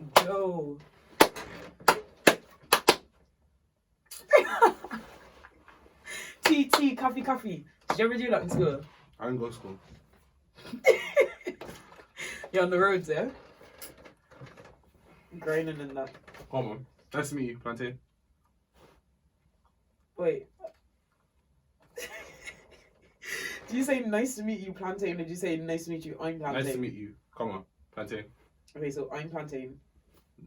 we go. Tea, coffee. Did you ever do that in school? I didn't go to school. You're on the roads, yeah? Grinding in that. Come on. Nice to meet you, Plantain. Wait. Did you say nice to meet you, Plantain? Or did you say nice to meet you, I'm Plantain? Nice to meet you. Come on, Plantain. Okay, so I'm Plantain.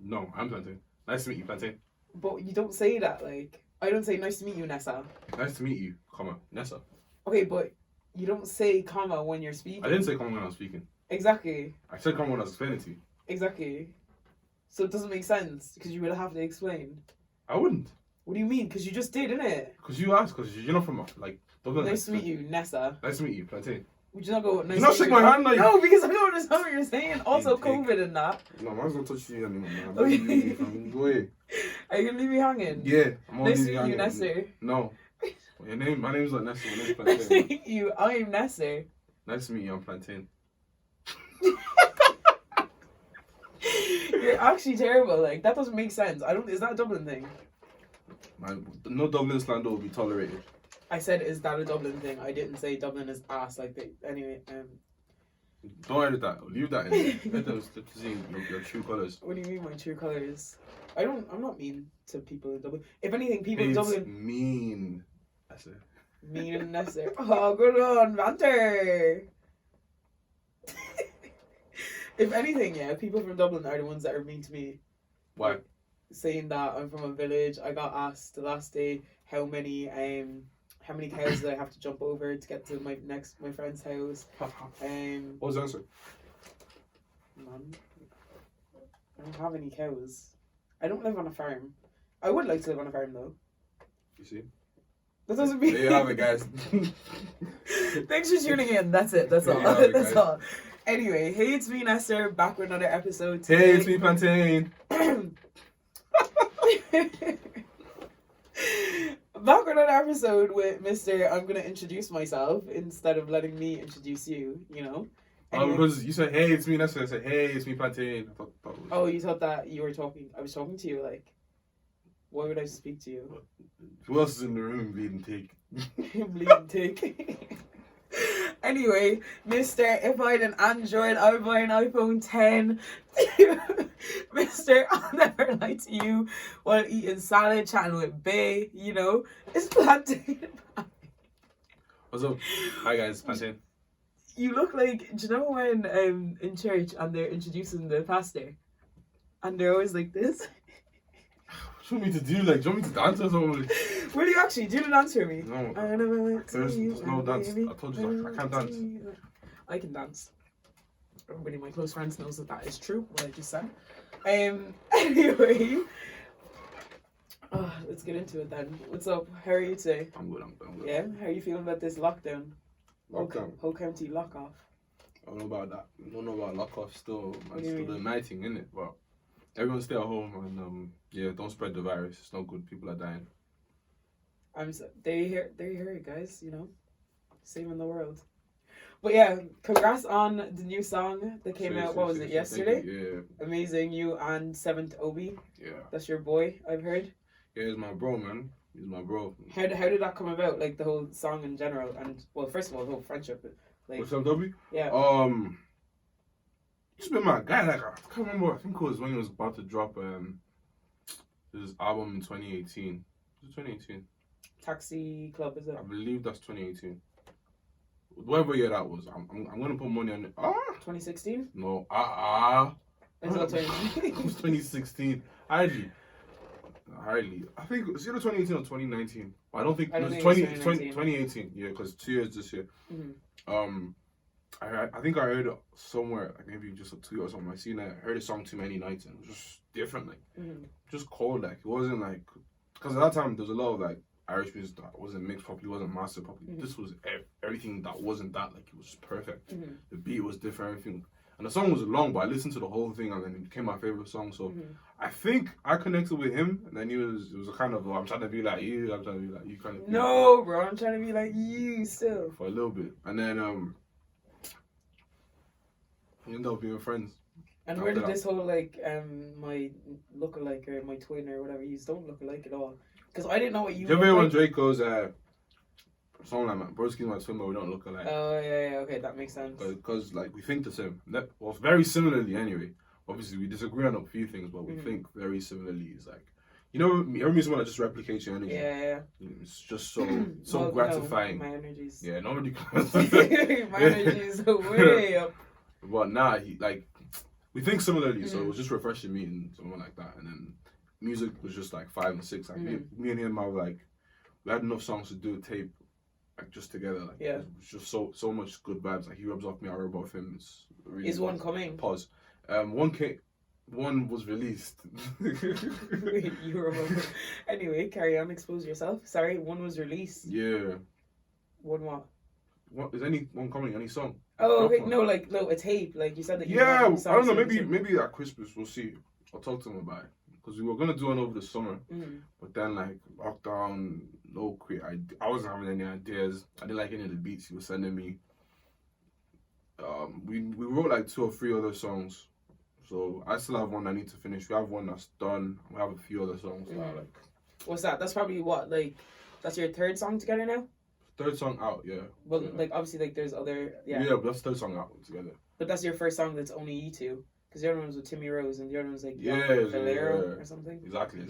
No, I'm Plantain. Nice to meet you, Plantain. But you don't say that, like... I don't say nice to meet you, Nessa. Nice to meet you, comma, Nessa. Okay, but you don't say comma when you're speaking. I didn't say comma when I was speaking. Exactly. I said comma when I was explaining to you. Exactly. So it doesn't make sense, because you would have to explain. I wouldn't. What do you mean? Because you just did, innit? Because you asked, because you're not from, like... Nice to meet you, Nessa. Nice to meet you, Plantain. Would you not go, nice Do not to meet shake you? my hand like... No, because I don't understand what you're saying. Also, Hey, COVID and that. No, man's not touch you anymore, man. Okay. Go away. Are you going to leave me hanging? Yeah. I'm Nice to meet you, Nessa. No. My name's not Nessa. My name's Nice to Plantain. meet you, I'm Nessa. Nice to meet you, I'm Plantain. You're actually terrible. Like, that doesn't make sense. Is that a Dublin thing? Man, no Dublin slander will be tolerated. I said, is that a Dublin thing? I didn't say Dublin is ass. Like, anyway, Don't edit that. Leave that in. Let them see your true colours. what do you mean my true colours? I'm not mean to people in Dublin. If anything, people in It's Dublin... mean. That's it. Mean and necessary. Oh, good on, banter. If anything, yeah, people from Dublin are the ones that are mean to me. Why? Saying that I'm from a village. I got asked the last day how many cows did I have to jump over to get to my friend's house. What was the answer? None. I don't have any cows. I don't live on a farm. I would like to live on a farm though. You see? That doesn't mean. There you have it, guys. Thanks for tuning in. That's it. That's all. That's all. Anyway, hey, it's me, Nestor, back with another episode today. Hey, it's me, Plantain. Back with another episode with Mr. I'm gonna introduce myself instead of letting me introduce you, you know? Anyway. Because you said, hey, it's me, Nestor. I said, hey, it's me, Plantain. Oh, you thought that you were talking. I was talking to you, like, why would I speak to you? Who else is in the room bleeding take? Bleeding tick. Anyway, Mr. If I had an Android, I would buy an iPhone 10. Mr. I'll never lie to you while eating salad, chatting with Bay, you know. It's Plantain Papi. What's up? Hi, guys. Plantain. You look like, do you know when in church and they're introducing the pastor? And they're always like this? What do you want me to do? Like, do you want me to dance or something? Will you actually do the dance for me? No. I never went to There's you, no dance. baby. I told you I can't dance. I can dance. Everybody, my close friends knows that is true, what I just said. Anyway. Let's get into it then. What's up? How are you today? I'm good. Yeah? How are you feeling about this lockdown? Lockdown? Whole county lock off. I don't know about that. I don't know about lock off still. What I'm do you still mean? doing my thing, innit? But everyone stay at home and yeah, don't spread the virus. It's not good. People are dying. There you hear it, guys, you know? Saving the world. But yeah, congrats on the new song that came out, what was it, yesterday? Yeah. Amazing, you and 7th Obi. Yeah. That's your boy, I've heard. Yeah, he's my bro, man. He's my bro. How did that come about? Like the whole song in general, and well, first of all, the whole friendship. Like, What's up, W? Yeah. He's been my guy. Like I can't remember. I think it was when he was about to drop his album in 2018. Was it 2018? Taxi Club, is it? I believe that's 2018. Whatever year that was, I'm gonna put money on it. 2016? No, Is that it was 2016. Hardly. I think it's either 2018 or 2019. I don't think it was 2018. Yeah, because 2 years this year. Mm-hmm. I think I heard it somewhere, like maybe just a tweet or something. I heard a song too many nights and it was just different, like just cold. Like it wasn't like, because at that time there was a lot of like Irish music that wasn't mixed properly, wasn't mastered properly. This was everything that wasn't that. Like it was just perfect. The beat was different, everything. And the song was long, but I listened to the whole thing and then it became my favorite song. So I think I connected with him, and then it was a kind of, I'm trying to be like you, I'm trying to be like you kind of. No, bro, I'm trying to be like you still. For a little bit, and then we ended up being friends. And After where did that. this whole like my lookalike or my twin or whatever you don't look alike at all? Because I didn't know what you. Do you look ever when like. Drake goes, something like, "My broski's my twin, but we don't look alike." Oh yeah, okay, that makes sense. Because like we think the same. Well, very similarly anyway. Obviously, we disagree on a few things, but we think very similarly. It's like, every music want to just replicate your energy. Yeah. It's just so Well, gratifying. My energies. Yeah, nobody. My energies are way up. But nah, we think similarly, so it was just refreshing meeting someone like that. And then music was just like 5 and 6. Like me and him, we had enough songs to do a tape, like just together. Like it was just so much good vibes. Like he rubs off me, I rub off him. It's really Is one coming? Pause. One was released. Wait, you remember? Anyway, carry on. Expose yourself. Sorry, one was released. Yeah. One what? What is one coming? Any song? Oh, okay. No, a tape. Like you said that. Yeah, I don't know. Maybe at Christmas we'll see. I'll talk to him about it because we were gonna do one over the summer, but then like lockdown, I wasn't having any ideas. I didn't like any of the beats he was sending me. We wrote like 2 or 3 other songs, so I still have one I need to finish. We have one that's done. We have a few other songs that are like. What's that? That's probably that's your 3rd song together now. 3rd song out, yeah. Well, obviously, there's other. Yeah, but that's 3rd song out together. But that's your 1st song that's only you two, because the other one was with Timmy Rose and the other one was like Valero or something. Exactly.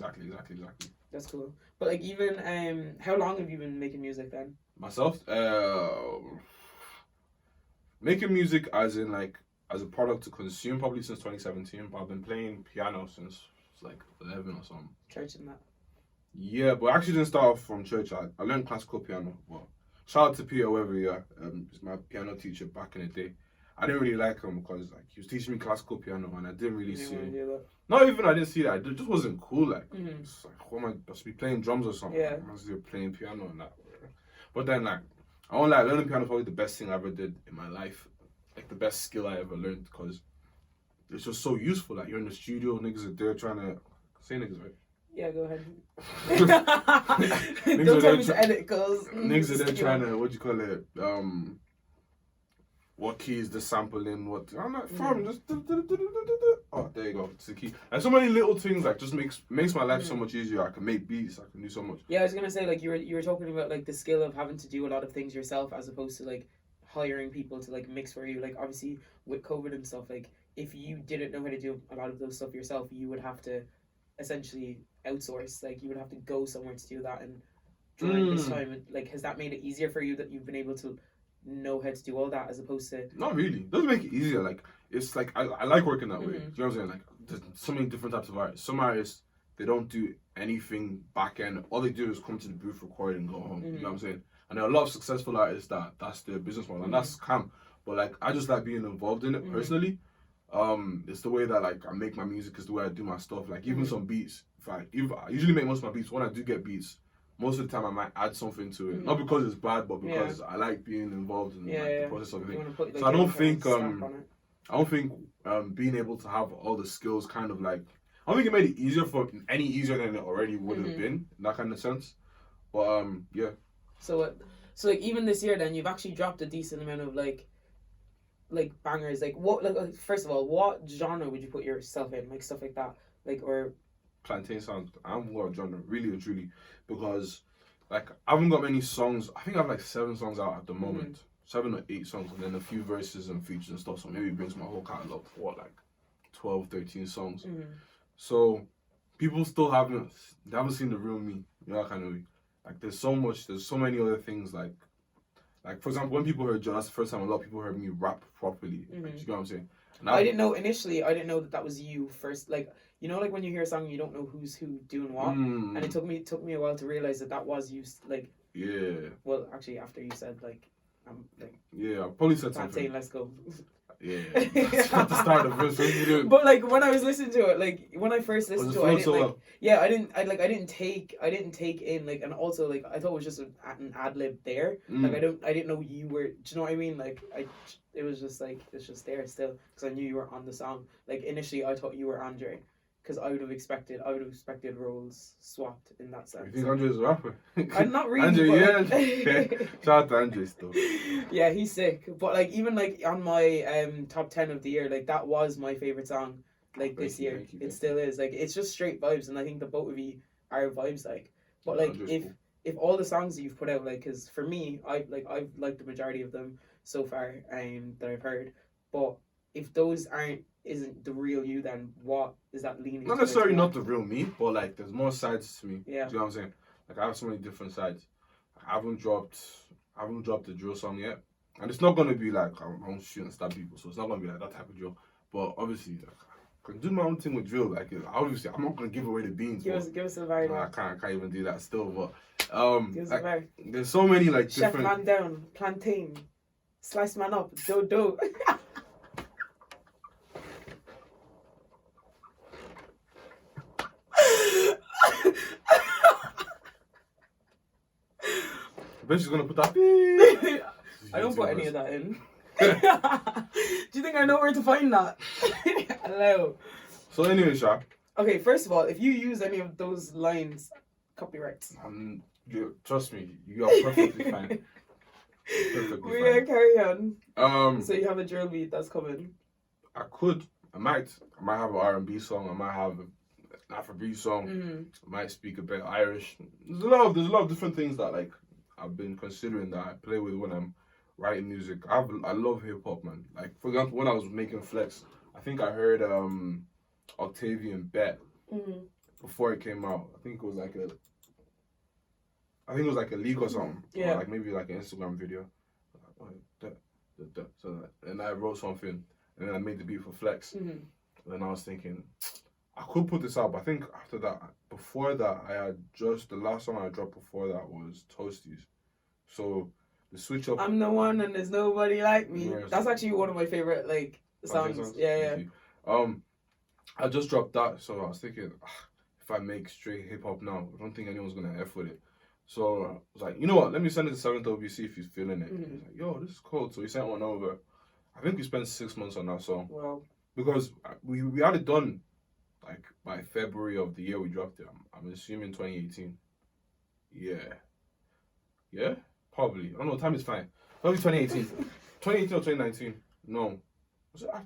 That's cool. But like even how long have you been making music then? Myself, making music as in like as a product to consume probably since 2017, but I've been playing piano since like 11 or something. Church and that. Yeah, but I actually didn't start off from church. I learned classical piano. Well, shout out to Peter wherever you are. He's my piano teacher back in the day. I didn't really like him because like he was teaching me classical piano and I didn't really see. Not even I didn't see that. It just wasn't cool. Like, it's like, what am I supposed to be playing drums or something? Yeah. I'm supposed to be playing piano and that. But then like, I won't lie, learning piano is probably the best thing I ever did in my life. Like the best skill I ever learned because it's just so useful. Like you're in the studio, niggas are there trying to say niggas, right? Yeah, go ahead. Don't tell me to edit, cause niggas are there trying to, what do you call it? What keys the sample in? What I'm like, fam, just oh, there you go. It's the key. And so many little things like just makes my life so much easier. I can make beats. I can do so much. Yeah, I was gonna say like you were talking about like the skill of having to do a lot of things yourself as opposed to like hiring people to like mix for you. Like obviously with COVID and stuff, like if you didn't know how to do a lot of those stuff yourself, you would have to essentially outsource. Like you would have to go somewhere to do that. And during this time, like has that made it easier for you that you've been able to know how to do all that as opposed to not really. It doesn't make it easier. Like it's like I like working that way. You know what I'm saying? Like there's so many different types of artists. Some artists they don't do anything back end. All they do is come to the booth, record, and go home. You know what I'm saying? And there are a lot of successful artists that's their business model, and that's calm. But like I just like being involved in it personally. It's the way that like I make my music, is the way I do my stuff. Like even some beats. I usually make most of my beats. When I do get beats, most of the time I might add something to it. Not because it's bad, but because I like being involved in the process of it. So I don't think being able to have all the skills kind of like I don't think it made it easier any easier than it already would have been in that kind of sense. But yeah. So like even this year, then you've actually dropped a decent amount of like bangers. Like what? Like first of all, what genre would you put yourself in? Like stuff like that, like or Plantain sound. I'm more genre, really and truly, because like I haven't got many songs. I think I have like 7 songs out at the moment, 7 or 8 songs, and then a few verses and features and stuff. So maybe it brings my whole catalog to what, like 12, 13 songs. So people still haven't seen the real me. You know, that kind of way. Like there's so many other things like for example, when people heard John, that's the first time a lot of people heard me rap properly. Like, you know what I'm saying? And I didn't know initially. I didn't know that was you first. Like you know, like when you hear a song, you don't know who's who doing what, and it took me a while to realize that was you. Like well, actually, after you said like yeah, I probably said Plantain, something. let's go. Yeah, that's at the start of the verse. But like when I was listening to it, like when I first listened to it, I didn't I didn't take in like, and also like I thought it was just an ad lib there. Like I didn't know you were. Do you know what I mean? Like it was just like it's just there still because I knew you were on the song. Like initially I thought you were Andre. because I would have expected roles swapped in that sense. You think Andre's a rapper? I'm not really. Andre, but, yeah. Shout out to Andre still. Yeah, he's sick. But like even like on my top 10 of the year, like that was my favorite song. Like this year, Thank you. it still is. Like it's just straight vibes, and I think the both of you are vibes. Like, but like Andre's cool. if all the songs that you've put out, like, because for me, I've liked the majority of them so far, that I've heard. But if those isn't the real you, then what is that leaning? Not necessarily not the real me, but like there's more sides to me. Yeah. Do you know what I'm saying? Like I have so many different sides. I haven't dropped the drill song yet, and it's not gonna be like I'm shooting and stab people, so it's not gonna be like that type of drill. But obviously, like, I can do my own thing with drill. Like obviously, I'm not gonna give away the beans. Give us a vibe. I can't even do that still. But Give us a like, vibe. there's so many like Chef different. man down, plantain, slice man up, do. I bet she's gonna put that. I don't put any of that in. Do you think I know where to find that? Hello. So anyway, Sha. Okay, first of all, if you use any of those lines, copyrights. Trust me, you are perfectly fine. We're gonna carry on. So So you have a drill beat that's coming. I might have an R&B song. I might have an Afrobeat song. Mm-hmm. I might speak a bit Irish. There's a lot of different things that like I've been considering that I play with when I'm writing music. I love hip hop, man. Like for example, when I was making Flex, I think I heard Octavian Bet before it came out. I think it was like a leak or something. Yeah. Or like maybe like an Instagram video. So and I wrote something and then I made the beat for Flex. Mm-hmm. And then I was thinking, I could put this out, but I think after that, before that, the last song I dropped before that was Toasties. So the switch up. I'm the one and there's nobody like me. Yeah, That's actually one of my favorite like songs. Yeah. I just dropped that, so I was thinking, if I make straight hip hop now, I don't think anyone's gonna F with it. So I was like, you know what? Let me send it to 7th WC if he's feeling it. Mm-hmm. He's like, yo, this is cool. So he sent one over. I think we spent 6 months on that song. Wow. Because we had it done like by February of the year we dropped it. I'm assuming 2018. Yeah, probably. I don't know. Time is fine. Probably 2018. 2018 or 2019. No,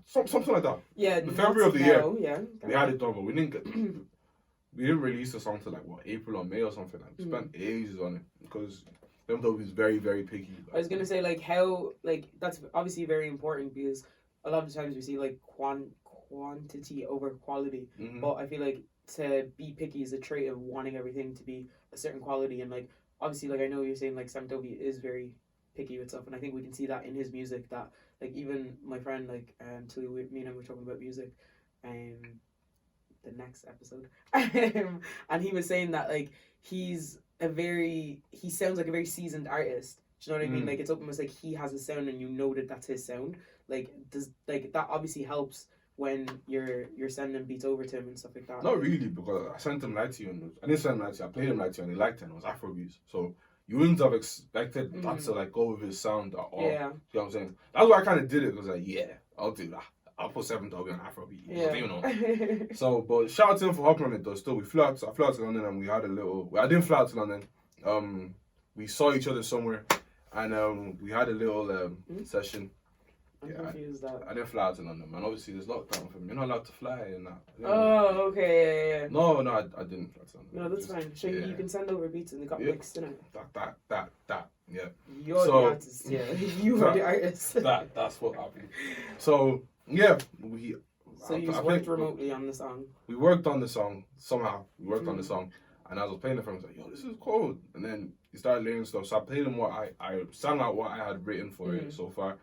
something like that. Yeah. The February of the year. Yeah. We had it done, but we didn't release the song till like what, April or May or something. Like, we spent ages on it because BMW is very, very picky. I was gonna say like how like that's obviously very important because a lot of the times we see like quantity over quality, but I feel like to be picky is a trait of wanting everything to be a certain quality, and like obviously like I know you're saying like Sam Dovey is very picky with stuff, and I think we can see that in his music. That like even my friend like Tilly, me and him were talking about music, the next episode, and he was saying that like he sounds like a very seasoned artist. Do you know what I mean? Like it's almost like he has a sound, and you know that that's his sound. Like that obviously helps when you're sending beats over to him and stuff like that. Not really, because I sent him Light to you, I didn't send him Light to you. I played him Light to you, and he liked it. And it was Afrobeats, so you wouldn't have expected that to like go with his sound at all. Yeah. You know what I'm saying? That's why I kind of did it. Because like, yeah, I'll do that. I'll put 7th on Afrobeat. Yeah. You know. So, but shout out to him for hopping on it though. Still, I flew out to London and we had a little. Well, I didn't fly out to London. We saw each other somewhere, and we had a little session. I'm confused that. I didn't fly out to London, man. Obviously, there's lockdown for me.'re not allowed to fly and that. Oh, okay, yeah. No, I didn't fly to London. No, that's fine. So you can send over beats and they got mixed in it. That. Yeah. You're the artist, yeah. You are the artist. That's what happened. So yeah, So you worked remotely on the song. We worked on the song somehow. We worked on the song, and I was playing it for him. I was like, "Yo, this is cool." And then he started layering stuff. So I played him what I sang out what I had written for it so far,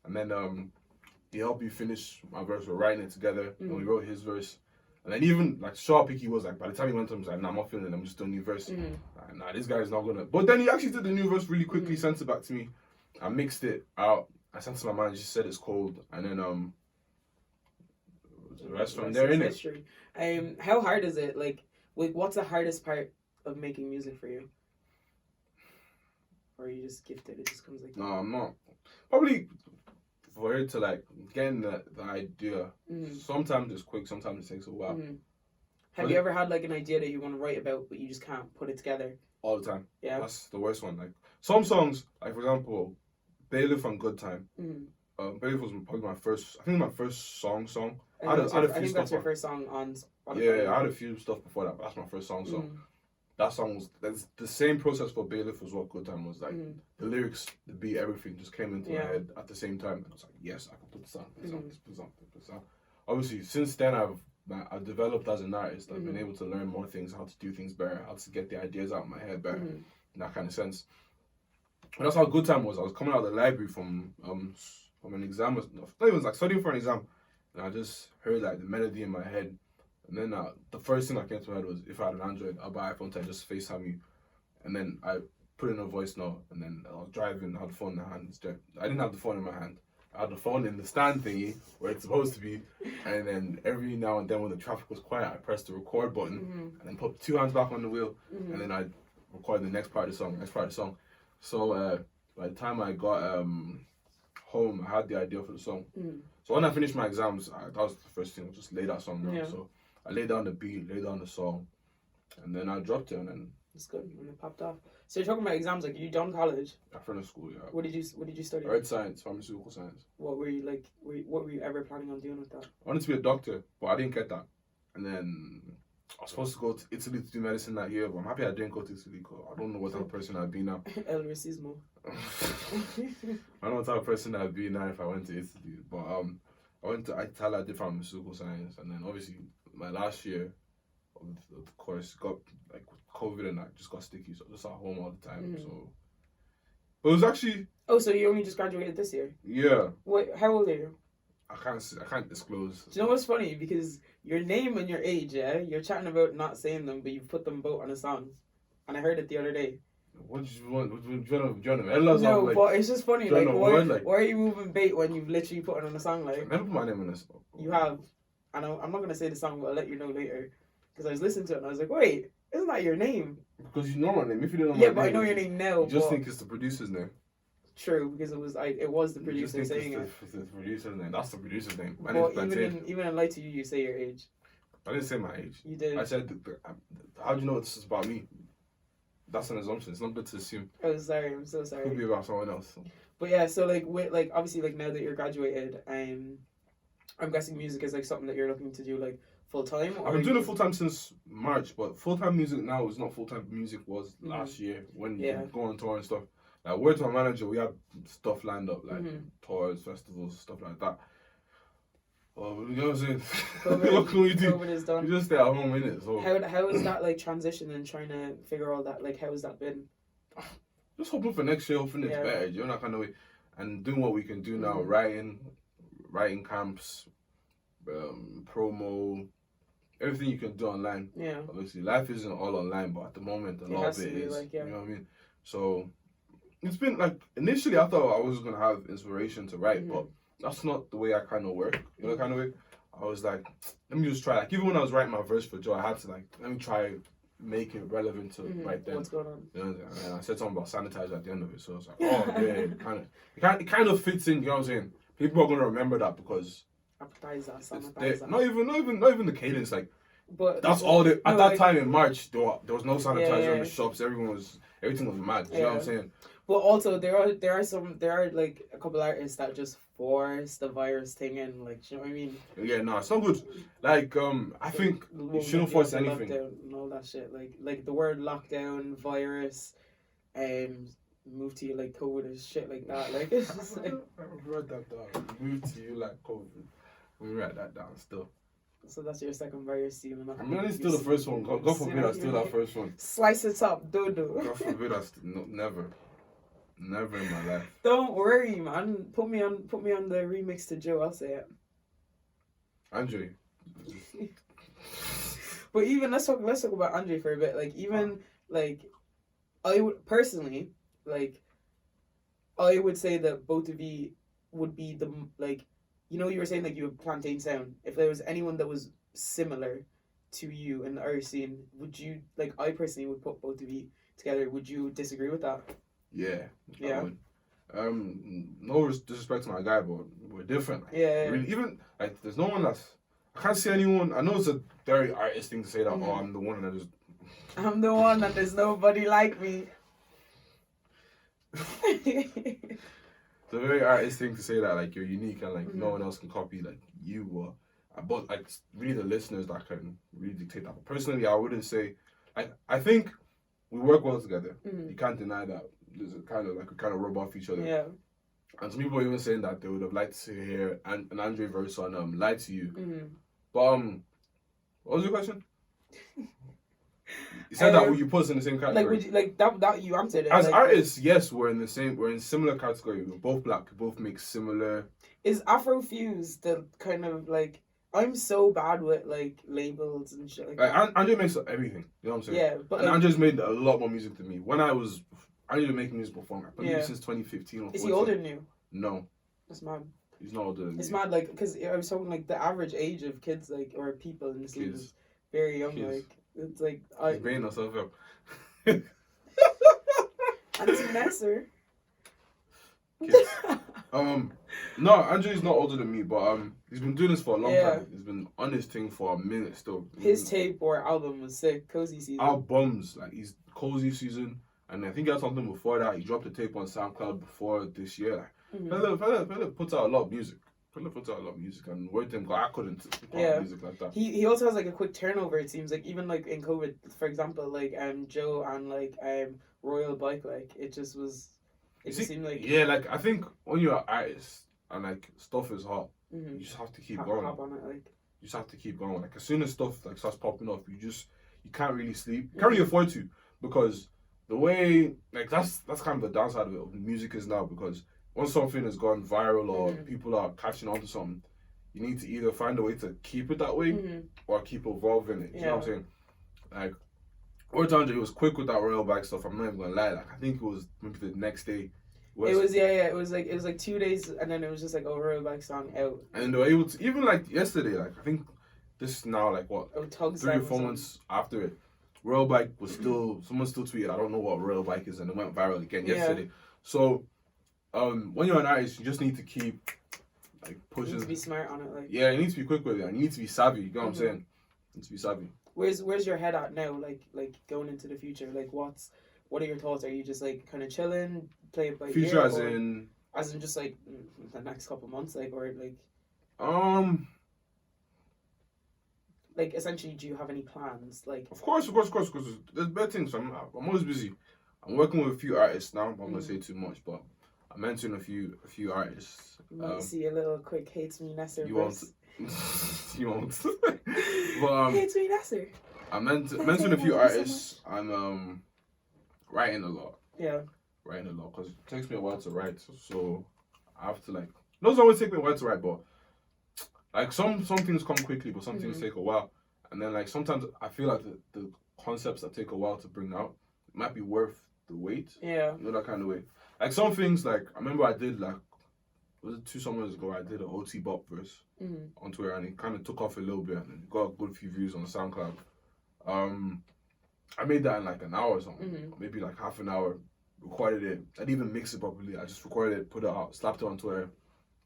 and then he helped me finish my verse. We're writing it together, and we wrote his verse. And then even like Sharp Picky was like, by the time he went to him, he was like, "Nah, I'm not feeling it. I'm just doing a new verse." Like, nah, this guy's not gonna. But then he actually did the new verse really quickly. Sent it back to me. I mixed it out. I sent it to my manager. She said it's cold, and then the rest from there, innit? History. How hard is it? Like, what's the hardest part of making music for you? Or are you just gifted? It just comes like. No, I'm not. Probably for it to like getting the idea. Sometimes it's quick. Sometimes it takes a while. Have you ever had like an idea that you want to write about, but you just can't put it together? All the time. Yeah. That's the worst one. Like some songs, like for example, Bailiff and Good Time. Bailiff was probably my first song. I think that's your first song on Spotify. Yeah, I had a few stuff before that, but that's my first song. That song was that's the same process for Bailiff as what Good Time was like. The lyrics, the beat, everything just came into my head at the same time, and I was like, yes, I can put this on. Obviously, since then I've developed as an artist. I've been able to learn more things, how to do things better, how to get the ideas out of my head better, in that kind of sense. And that's how Good Time was. I was coming out of the library from an exam. It was like studying for an exam, and I just heard like the melody in my head. And then the first thing that came to my head was, if I had an Android, I'll buy iPhone 10, just FaceTime you. And then I put in a voice note, and then I was driving, I had the phone in the hand. I didn't have the phone in my hand. I had the phone in the stand thingy, where it's supposed to be. And then every now and then when the traffic was quiet, I pressed the record button, and then put 2 hands back on the wheel, and then I'd record the next part of the song. So by the time I got home, I had the idea for the song. So when I finished my exams, that was the first thing, just lay that song down. Yeah. So I laid down the beat, laid down the song, and then I dropped it, and then it's good when it popped off. So you're talking about exams, like you done college? I finished school, yeah. What did you study? I read science, pharmaceutical science. What were you like? What were you ever planning on doing with that? I wanted to be a doctor, but I didn't get that. And then I was supposed to go to Italy to do medicine that year, but I'm happy I didn't go to Italy because I don't know what type of person I'd be now. El racismo. I don't know what type of person I'd be now if I went to Italy. But I went to Italy, I did pharmaceutical science, and then obviously my last year of the course got like COVID and I just got sticky, so just at home all the time. So, but it was actually. Oh, so you only just graduated this year? Yeah. Wait, how old are you? I can't disclose. Do you know what's funny? Because your name and your age, yeah, you're chatting about not saying them, but you put them both on a song, and I heard it the other day. What do you want? Do you want No, like, but it's just funny. Like, why are you moving bait when you've literally put it on a song? Like, I never put my name in this. You have. I know. I'm not gonna say the song, but I'll let you know later. Because I was listening to it and I was like, wait, isn't that your name? Because you know my name. If you don't know my name, but I know your name now. You just think it's the producer's name. True, because it was the producer saying it. It's the producer's name. That's the producer's name. But even in Light to You say your age. I didn't say my age. You did. I said, how do you know this is about me? That's an assumption. It's not good to assume. Oh, sorry. I'm so sorry. It could be about someone else. So. But yeah, so like obviously like now that you're graduated, I'm guessing music is like something that you're looking to do like full time. I've been doing it full time since March, but full time music now is not full time music was last year when you go on tour and stuff. Like word to my manager, we had stuff lined up like tours, festivals, stuff like that. Well, you know what I'm saying? What can we do? COVID is done. You just stay at home, innit? So how is that like transition and trying to figure all that? Like how has that been? Just hoping for next year, hoping it's better. You know, that kind of way, and doing what we can do now, writing camps, promo, everything you can do online. Yeah. Obviously, life isn't all online, but at the moment, a lot of it is. Like, you know what I mean? So it's been like initially, I thought I was gonna have inspiration to write, but that's not the way I kind of work. You know, kind of way. I was like, let me just try. Like even when I was writing my verse for Joe, I had to like let me try make it relevant to right then. What's going on? You know, and I said something about sanitizer at the end of it, so I was like, oh yeah, it kind of fits in. You know what I'm saying? People are gonna remember that because sanitizer. Not even the cadence. Like, but that's all. At that time in March, there was no sanitizer in the shops. Everything was mad. You know what I'm saying? But also there are like a couple artists that just force the virus thing in, like, you know what I mean? Yeah, no, it's not good. Like, I think you shouldn't force anything. And all that shit, like the word lockdown, virus, move to you like COVID and shit like that. Like it's just like I've read that down. Move to you like COVID. Let me write that down still. So that's your second virus seal. I mean, it's still the first one. God forbid I steal that first one. Slice it up, dodo. God forbid never in my life. Don't worry, man. Put me on the remix to Joe. I'll say it. Andre. But even let's talk about Andre for a bit. Like even like I would personally I would say that both of you would be the like, you know, you were saying like you have Plantain sound. If there was anyone that was similar to you in the Irish scene, would you like? I personally would put both of you together. Would you disagree with that? Yeah. I would. No disrespect to my guy, but we're different. Like, yeah. Really, even like, there's no one that's. I can't see anyone. I know it's a very artist thing to say that. Oh, I'm the one that is. I'm the one and there's nobody like me. It's a very artist thing to say that, like, you're unique and like no one else can copy like you. But like really the listeners that can really dictate that. But personally, I wouldn't say. I think we work well together. You can't deny that. There's a kind of like we kind of rub off each other. Yeah. And some people are even saying that they would have liked to hear an Andre verse on "Lie to You." But what was your question? You said that you put us in the same category. Like, would you, like that you answered it. As like, artists, yes, we're in similar category. We're both black. We both make similar. Is Afrofuse the kind of like? I'm so bad with like labels and shit like that. Andre makes everything. You know what I'm saying? Yeah, but and like, Andre's made a lot more music than me. When I was making music before, I believe since 2015 or 14. Is he older than you? No. That's mad. He's not older than It's me. Mad, like, because I was talking like the average age of kids, like, or people in the scene is very young. Kids. Like, it's like He's baiting himself up. Auntie Nesser. Kids. No, Andrew's not older than me, but he's been doing this for a long time. He's been on his thing for a minute still. His tape or album was sick. Cozy Season. Albums, like he's Cozy Season, and I think he had something before that. He dropped a tape on SoundCloud before this year. Like, fella puts out a lot of music. And word to him, I couldn't put out music like that. He also has like a quick turnover. It seems like even like in COVID, for example, like Joe and like Royal Bike, like it just was. It just seemed like like I think when you're an artist and like stuff is hot, you just have to keep going. Hop on it, like. You just have to keep going. Like as soon as stuff like starts popping up, you can't really sleep. You can't really afford to, because the way like that's kind of the downside of it. Of music is now, because once something has gone viral or people are catching on to something, you need to either find a way to keep it that way or keep evolving it. You know what I'm saying? Like, Andre was quick with that Royal Bike stuff. I'm not even gonna lie. Like, I think it was maybe the next day. It was like 2 days, and then it was just like Royal Bike song out. And they were able to, even like yesterday. Like I think this is now like what 3 or 4 months after it. Royal Bike was still someone still tweeted, I don't know what Royal Bike is, and it went viral again yesterday. So when you're an artist, you just need to keep like pushing. You need to be smart on it, like. Yeah, you need to be quick with it. And you need to be savvy. You know what I'm saying? You need to be savvy. Where's your head at now? Like going into the future. Like what are your thoughts? Are you just like kind of chilling, play it by future ear, as in just like the next couple months, like, or like like essentially, do you have any plans? Like, of course, because there's better things. I'm always busy. I'm working with a few artists now. I'm not gonna say too much, but I mentioned a few artists. You might see a little quick Hates Me Nesser. You won't. You won't. But Hates Me Nesser. I mentioned a few artists. So I'm writing a lot. Yeah. Writing a lot because it takes me a while to write. So I have to like. Those always take me a while to write, but like some things come quickly, but some things take a while. And then like sometimes I feel like the concepts that take a while to bring out might be worth the wait. Yeah. You know, that kind of way. Like some things, like I remember I did like, was it 2 summers ago? I did an OT Bop verse on Twitter, and it kind of took off a little bit, and it got a good few views on SoundCloud. I made that in like an hour or something, maybe like half an hour. Recorded it. I didn't even mix it properly. I just recorded it, put it out, slapped it on Twitter,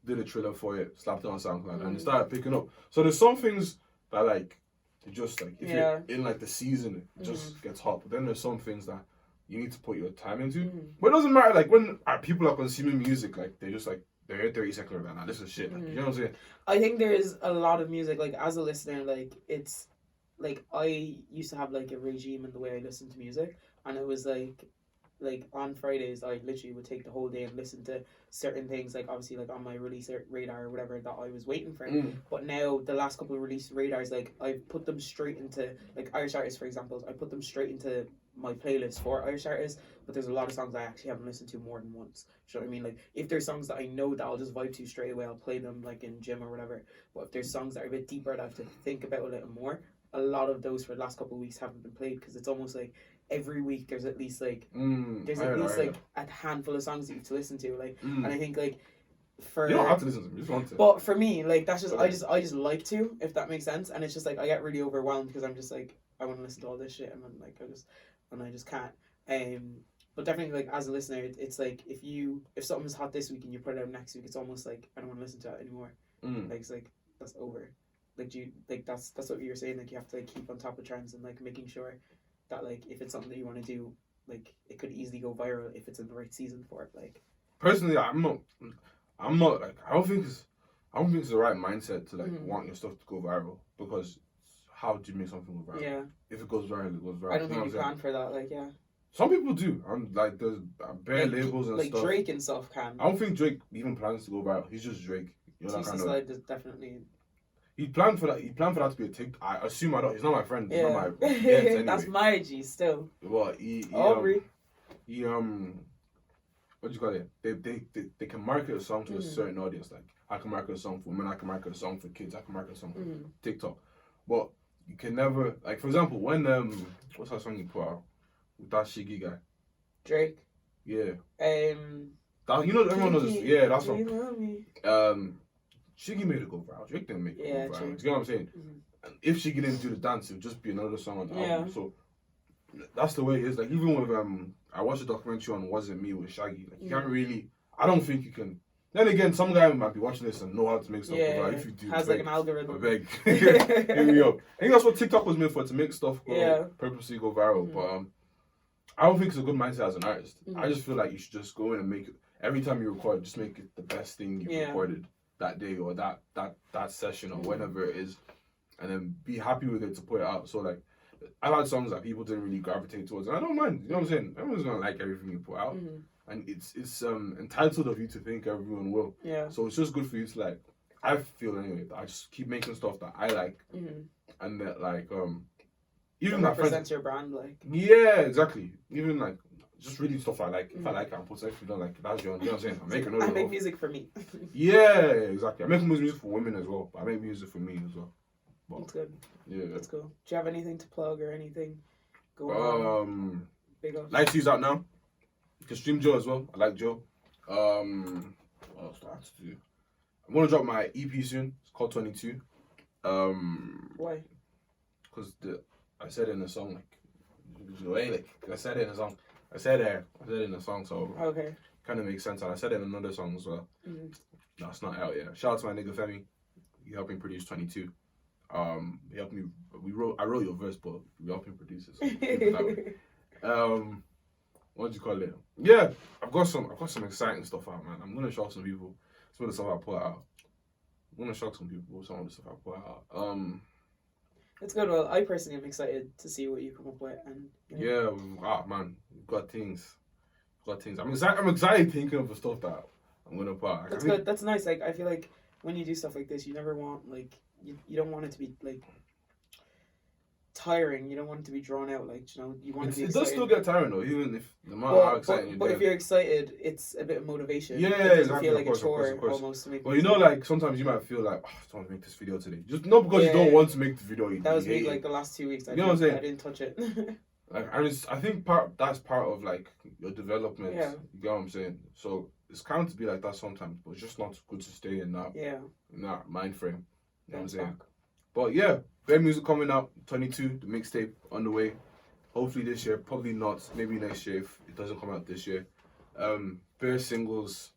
did a trailer for it, slapped it on SoundCloud, and it started picking up. So there's some things that like, it just like if you're in like the season, it just gets hot. But then there's some things that you need to put your time into. But it doesn't matter. Like when people are consuming music, like they just like they're here 30 seconds like, nah, this is shit. Like, you know what I'm saying? I think there's a lot of music, like as a listener, like it's like I used to have like a regime in the way I listened to music, and it was like on Fridays I literally would take the whole day and listen to certain things, like obviously like on my release radar or whatever that I was waiting for. But now the last couple of release radars, like I've put them straight into like Irish artists, for example. I put them straight into my playlist for Irish artists, but there's a lot of songs I actually haven't listened to more than once. Do you know what I mean? Like if there's songs that I know that I'll just vibe to straight away, I'll play them like in gym or whatever. But if there's songs that are a bit deeper that I have to think about a little more, a lot of those for the last couple of weeks haven't been played, because it's almost like every week there's at least like a handful of songs that you have to listen to, like and I think like for you don't have to listen to them, you just want to. But for me, like that's just I just like to, if that makes sense. And it's just like I get really overwhelmed because I'm just like I want to listen to all this shit, and then like I just can't. But definitely like as a listener, it's like if something's hot this week and you put it out next week, it's almost like I don't want to listen to it anymore. Like it's like that's over. like do you like that's what you're saying, like you have to like keep on top of trends and like making sure that like if it's something that you want to do, like it could easily go viral if it's in the right season for it. Like personally, I'm not like I don't think it's the right mindset to like want your stuff to go viral, because how do you make something go viral? Yeah. If it goes viral, it goes viral. I don't think you plan for that. Like yeah. Some people do. I'm like there's bare Like, labels and like stuff. Drake and stuff can. I don't think Drake even plans to go viral. He's just Drake. You know, that kind of. Slide is definitely. He planned for that. He planned for that to be a TikTok. I assume I don't. He's not my friend. He's Yeah. not my. Anyway. That's my G still. Well, he what do you call it? They can market a song to a certain audience. Like I can market a song for women. I can market a song for kids. I can market a song for TikTok. But you can never, like, for example, when what's that song you put out with that Shiggy guy? Drake. Yeah. That, you know, everyone knows this. Yeah, that's from. Shiggy made it go viral. Drake didn't make it go viral. True. Do you know what I'm saying? And if Shiggy didn't do the dance, it would just be another song on the album. So that's the way it is. Like even with I watched a documentary on Wasn't Me with Shaggy. Like you can't really. I don't think you can. Then again, some guy might be watching this and know how to make stuff go viral. If you do, has like an algorithm. Beg. Hit me up. I think that's what TikTok was made for, to make stuff purposely go viral. But I don't think it's a good mindset as an artist. I just feel like you should just go in and make it, every time you record, just make it the best thing you recorded that day or that session or whenever it is, and then be happy with it to put it out. So like, I've had songs that people didn't really gravitate towards, and I don't mind. You know what I'm saying? Everyone's gonna like everything you put out, and it's entitled of you to think everyone will. Yeah. So it's just good for you to like. I feel anyway that I just keep making stuff that I like, and that like even that represents your brand, like. Yeah, exactly. Even like just reading stuff I like. If I like it, I'm putting. If you don't like it, that's your own. You know what I'm saying? I'm making another. I make music for me. Yeah, exactly. I make music for women as well, but I make music for me as well. But, that's good. Yeah, that's cool. Do you have anything to plug or anything going on? Big up. Lightsy's out now. You can stream Joe as well. I like Joe. What else do I have to do? I'm gonna drop my EP soon. It's called 22. Why? Because I said it in the song, like I said it in the song. I said it in the song, so okay. Kind of makes sense. And I said it in another song as well. That's not out yet. Shout out to my nigga Femi. He helped me produce 22. He helped me. I wrote your verse, but we helped him produce it. So what do you call it? Yeah, I've got some exciting stuff out, man. I'm gonna show some people some of the stuff I put out. I'm gonna show some people some of the stuff I put out. It's good. Well, I personally am excited to see what you come up with, and man, we've got things. I'm excited thinking of the stuff that I'm gonna put out. That's good. That's nice. Like I feel like when you do stuff like this, you never want like you don't want it to be like tiring. You don't want it to be drawn out. Like you want to be excited. It does still get tiring though, even if no matter how exciting. But if you're excited, it's a bit of motivation. Yeah, it exactly. Feel like a chore almost to make. Well, like sometimes you might feel like, I don't want to make this video today. Just not because you don't want to make the video. That was me like the last 2 weeks. You know what I'm saying? I didn't touch it. Like I think that's part of like your development. Yeah. You get what I'm saying? So it's kind of to be like that sometimes, but it's just not good to stay in that mind frame. You know what I'm saying? But yeah, bare music coming out, 22, the mixtape on the way. Hopefully this year, probably not, maybe next year if it doesn't come out this year. Bare singles,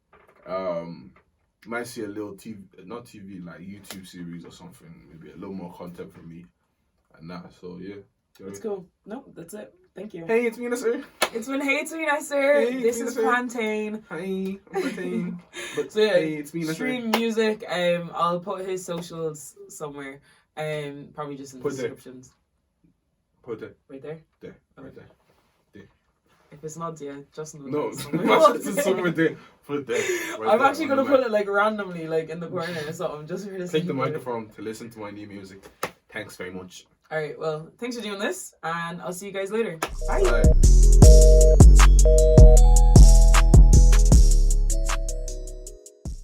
might see a little not TV, like YouTube series or something, maybe a little more content from me and that. So yeah. That's cool. No, that's it. Thank you. Hey, it's me, Nasser. It's me, Nasser. This is Plantain. Hi, I'm Plantain. So yeah, hey, it's me, Nasser. Stream music. I'll put his socials somewhere. Probably just in the descriptions. Put it right there. There. Okay. Right there. If it's not there, just no. Somewhere there. Put it there. Right I'm there, actually gonna put it like randomly, like in the corner or something, just for this. Take the microphone to listen to my new music. Thanks very much. Alright, well, thanks for doing this, and I'll see you guys later. Bye.